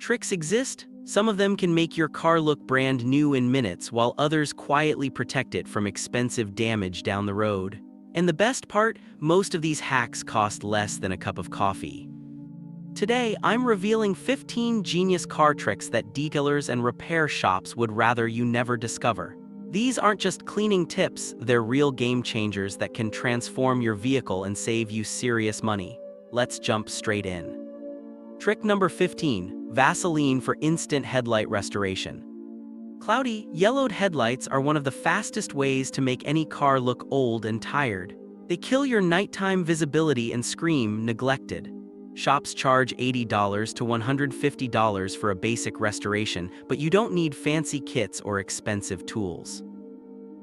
Tricks exist. Some of them can make your car look brand new in minutes, while others quietly protect it from expensive damage down the road. And the best part, most of these hacks cost less than a cup of coffee. Today, I'm revealing 15 genius car tricks that detailers and repair shops would rather you never discover. These aren't just cleaning tips, they're real game changers that can transform your vehicle and save you serious money. Let's jump straight in. Trick number 15, Vaseline for instant headlight restoration. Cloudy, yellowed headlights are one of the fastest ways to make any car look old and tired. They kill your nighttime visibility and scream neglected. Shops charge $80 to $150 for a basic restoration, but you don't need fancy kits or expensive tools.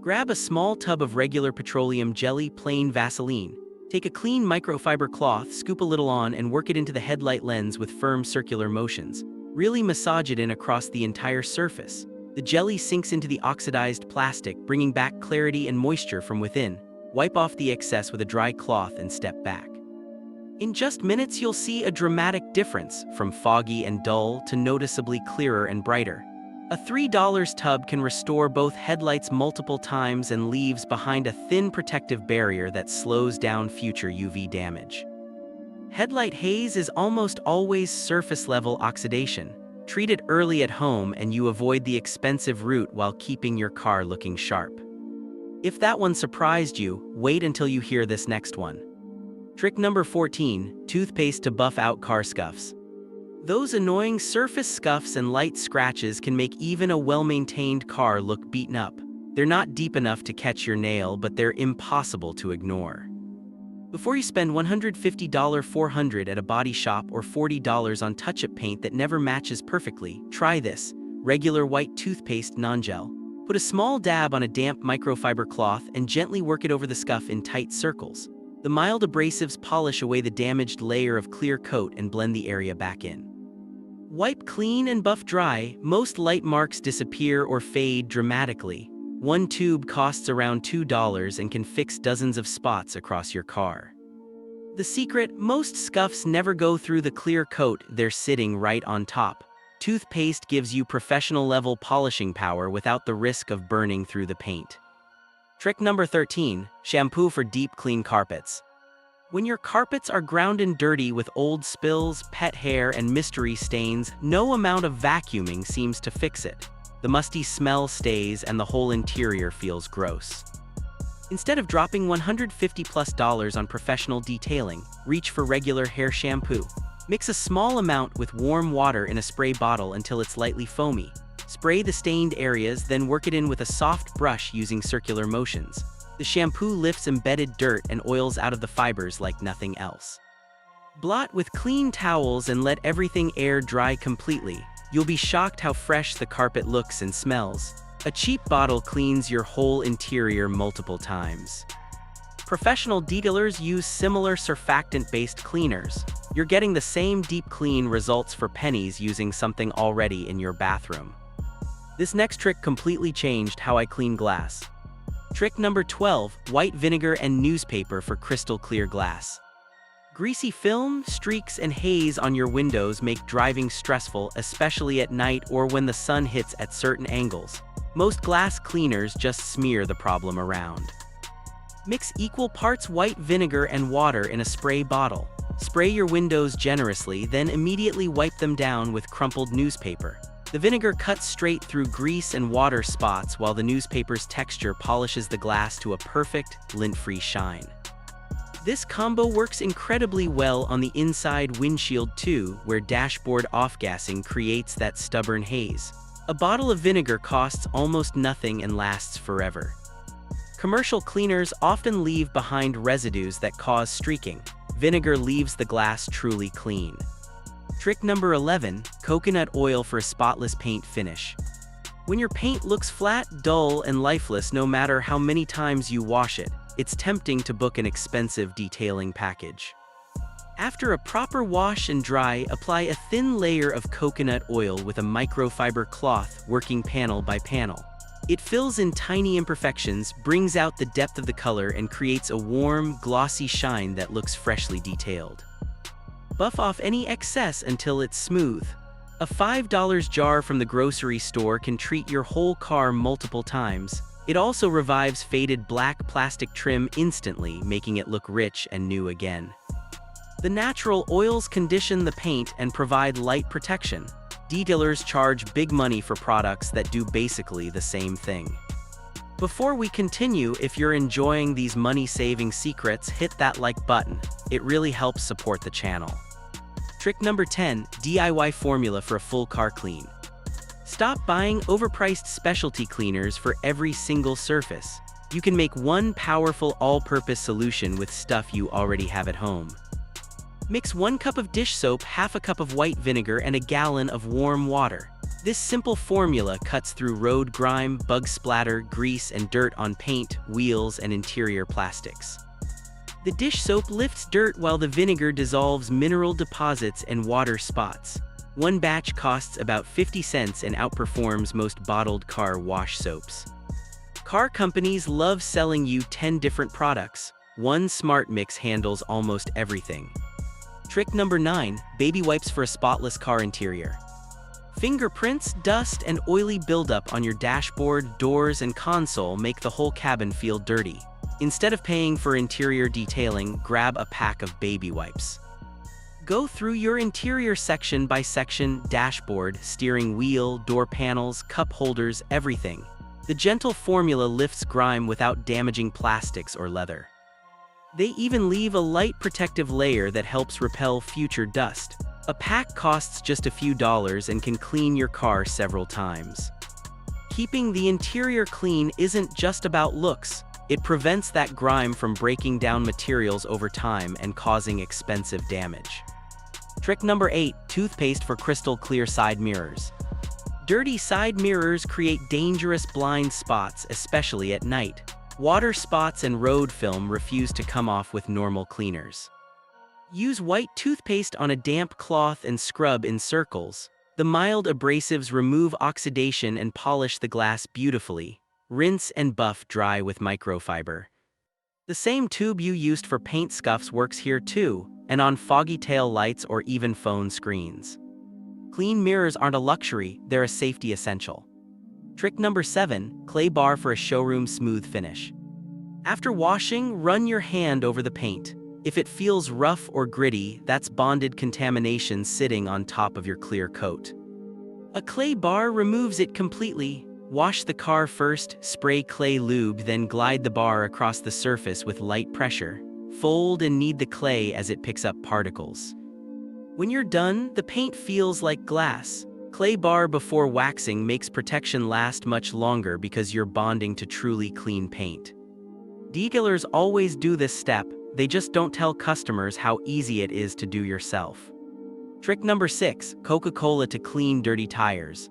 Grab a small tub of regular petroleum jelly plain Vaseline. Take a clean microfiber cloth, scoop a little on, and work it into the headlight lens with firm circular motions. Really massage it in across the entire surface. The jelly sinks into the oxidized plastic, bringing back clarity and moisture from within. Wipe off the excess with a dry cloth and step back. In just minutes, you'll see a dramatic difference, from foggy and dull to noticeably clearer and brighter. A $3 tub can restore both headlights multiple times and leaves behind a thin protective barrier that slows down future UV damage. Headlight haze is almost always surface-level oxidation. Treat it early at home and you avoid the expensive route while keeping your car looking sharp. If that one surprised you, wait until you hear this next one. Trick number 14, toothpaste to buff out car scuffs. Those annoying surface scuffs and light scratches can make even a well-maintained car look beaten up. They're not deep enough to catch your nail, but they're impossible to ignore. Before you spend $150 $400 at a body shop or $40 on touch-up paint that never matches perfectly, try this. Regular white toothpaste non-gel. Put a small dab on a damp microfiber cloth and gently work it over the scuff in tight circles. The mild abrasives polish away the damaged layer of clear coat and blend the area back in. Wipe clean and buff dry. Most light marks disappear or fade dramatically. One tube costs around $2 and can fix dozens of spots across your car. The secret: most scuffs never go through the clear coat, they're sitting right on top. Toothpaste gives you professional-level polishing power without the risk of burning through the paint. Trick number 13, shampoo for deep clean carpets. When your carpets are ground and dirty with old spills, pet hair, and mystery stains, no amount of vacuuming seems to fix it. The musty smell stays and the whole interior feels gross. Instead of dropping $150+ on professional detailing, reach for regular hair shampoo. Mix a small amount with warm water in a spray bottle until it's lightly foamy. Spray the stained areas, then work it in with a soft brush using circular motions. The shampoo lifts embedded dirt and oils out of the fibers like nothing else. Blot with clean towels and let everything air dry completely. You'll be shocked how fresh the carpet looks and smells. A cheap bottle cleans your whole interior multiple times. Professional detailers use similar surfactant-based cleaners. You're getting the same deep clean results for pennies using something already in your bathroom. This next trick completely changed how I clean glass. Trick number 12, white vinegar and newspaper for crystal clear glass. Greasy film, streaks, and haze on your windows make driving stressful, especially at night or when the sun hits at certain angles. Most glass cleaners just smear the problem around. Mix equal parts white vinegar and water in a spray bottle. Spray your windows generously, then immediately wipe them down with crumpled newspaper. The vinegar cuts straight through grease and water spots, while the newspaper's texture polishes the glass to a perfect, lint-free shine. This combo works incredibly well on the inside windshield too, where dashboard off-gassing creates that stubborn haze. A bottle of vinegar costs almost nothing and lasts forever. Commercial cleaners often leave behind residues that cause streaking. Vinegar leaves the glass truly clean. Trick number 11, coconut oil for a spotless paint finish. When your paint looks flat, dull, and lifeless no matter how many times you wash it, it's tempting to book an expensive detailing package. After a proper wash and dry, apply a thin layer of coconut oil with a microfiber cloth, working panel by panel. It fills in tiny imperfections, brings out the depth of the color, and creates a warm, glossy shine that looks freshly detailed. Buff off any excess until it's smooth. A $5 jar from the grocery store can treat your whole car multiple times. It also revives faded black plastic trim instantly, making it look rich and new again. The natural oils condition the paint and provide light protection. Detailers charge big money for products that do basically the same thing. Before we continue, if you're enjoying these money-saving secrets, hit that like button. It really helps support the channel. Trick number 10, DIY formula for a full car clean. Stop buying overpriced specialty cleaners for every single surface. You can make one powerful all-purpose solution with stuff you already have at home. Mix 1 cup of dish soap, half a cup of white vinegar, and a gallon of warm water. This simple formula cuts through road grime, bug splatter, grease, and dirt on paint, wheels, and interior plastics. The dish soap lifts dirt while the vinegar dissolves mineral deposits and water spots. One batch costs about 50 cents and outperforms most bottled car wash soaps. Car companies love selling you 10 different products. One smart mix handles almost everything. Trick number 9, baby wipes for a spotless car interior. Fingerprints, dust, and oily buildup on your dashboard, doors, and console make the whole cabin feel dirty. Instead of paying for interior detailing, grab a pack of baby wipes. Go through your interior section by section: dashboard, steering wheel, door panels, cup holders, everything. The gentle formula lifts grime without damaging plastics or leather. They even leave a light protective layer that helps repel future dust. A pack costs just a few dollars and can clean your car several times. Keeping the interior clean isn't just about looks. It prevents that grime from breaking down materials over time and causing expensive damage. Trick number 8, toothpaste for crystal clear side mirrors. Dirty side mirrors create dangerous blind spots, especially at night. Water spots and road film refuse to come off with normal cleaners. Use white toothpaste on a damp cloth and scrub in circles. The mild abrasives remove oxidation and polish the glass beautifully. Rinse and buff dry with microfiber. The same tube you used for paint scuffs works here too, and on foggy tail lights or even phone screens. Clean mirrors aren't a luxury, they're a safety essential. Trick number 7, clay bar for a showroom smooth finish. After washing, run your hand over the paint. If it feels rough or gritty, that's bonded contamination sitting on top of your clear coat. A clay bar removes it completely. Wash the car first, spray clay lube, then glide the bar across the surface with light pressure. Fold and knead the clay as it picks up particles. When you're done, the paint feels like glass. Clay bar before waxing makes protection last much longer because you're bonding to truly clean paint. Detailers always do this step, they just don't tell customers how easy it is to do yourself. Trick number 6, Coca-Cola to clean dirty tires.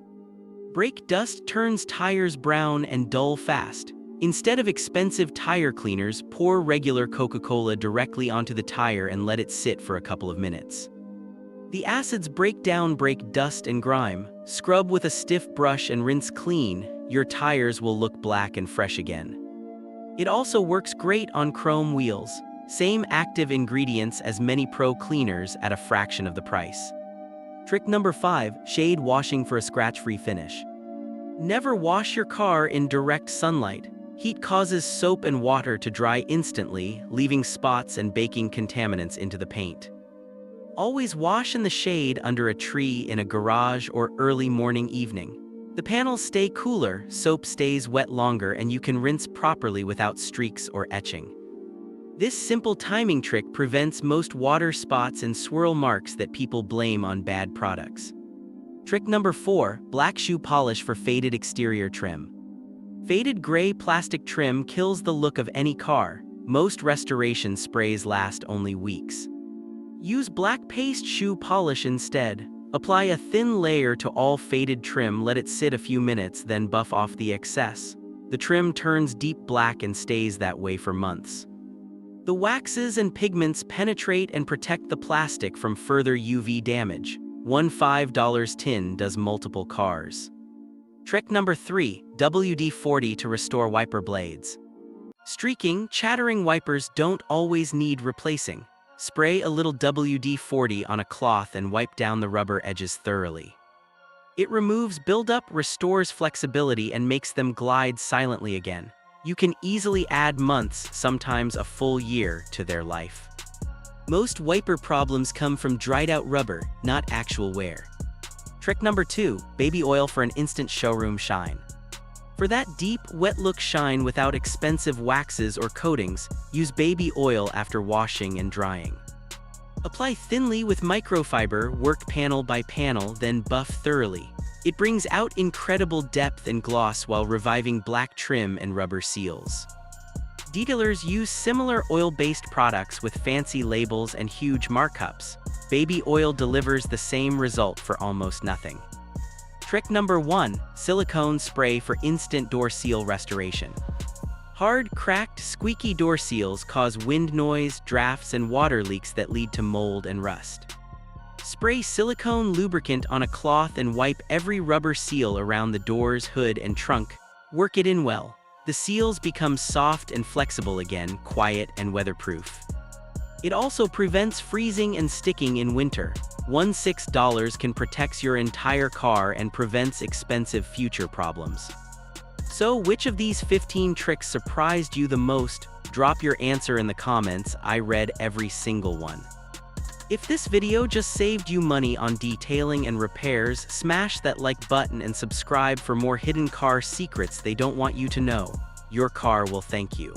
Brake dust turns tires brown and dull fast. Instead of expensive tire cleaners, pour regular Coca-Cola directly onto the tire and let it sit for a couple of minutes. The acids break dust and grime. Scrub with a stiff brush and rinse clean. Your tires will look black and fresh again. It also works great on chrome wheels. Same active ingredients as many pro cleaners at a fraction of the price. Trick number 5, shade washing for a scratch-free finish. Never wash your car in direct sunlight. Heat causes soap and water to dry instantly, leaving spots and baking contaminants into the paint. Always wash in the shade under a tree, in a garage, or early morning evening. The panels stay cooler, soap stays wet longer, and you can rinse properly without streaks or etching. This simple timing trick prevents most water spots and swirl marks that people blame on bad products. Trick number 4, black shoe polish for faded exterior trim. Faded gray plastic trim kills the look of any car. Most restoration sprays last only weeks. Use black paste shoe polish instead. Apply a thin layer to all faded trim, let it sit a few minutes, then buff off the excess. The trim turns deep black and stays that way for months. The waxes and pigments penetrate and protect the plastic from further UV damage. One $5 tin does multiple cars. Trick number 3, WD-40 to restore wiper blades. Streaking, chattering wipers don't always need replacing. Spray a little WD-40 on a cloth and wipe down the rubber edges thoroughly. It removes buildup, restores flexibility, and makes them glide silently again. You can easily add months, sometimes a full year, to their life. Most wiper problems come from dried out rubber, not actual wear. Trick number 2, baby oil for an instant showroom shine. For that deep, wet look shine without expensive waxes or coatings, use baby oil after washing and drying. Apply thinly with microfiber, work panel by panel, then buff thoroughly. It brings out incredible depth and gloss while reviving black trim and rubber seals. Detailers use similar oil-based products with fancy labels and huge markups. Baby oil delivers the same result for almost nothing. Trick number 1, silicone spray for instant door seal restoration. Hard, cracked, squeaky door seals cause wind noise, drafts, and water leaks that lead to mold and rust. Spray silicone lubricant on a cloth and wipe every rubber seal around the door's hood and trunk. Work it in well. The seals become soft and flexible again, quiet and weatherproof. It also prevents freezing and sticking in winter. $16 can protect your entire car and prevents expensive future problems. So, which of these 15 tricks surprised you the most? Drop your answer in the comments. I read every single one. If this video just saved you money on detailing and repairs, smash that like button and subscribe for more hidden car secrets they don't want you to know. Your car will thank you.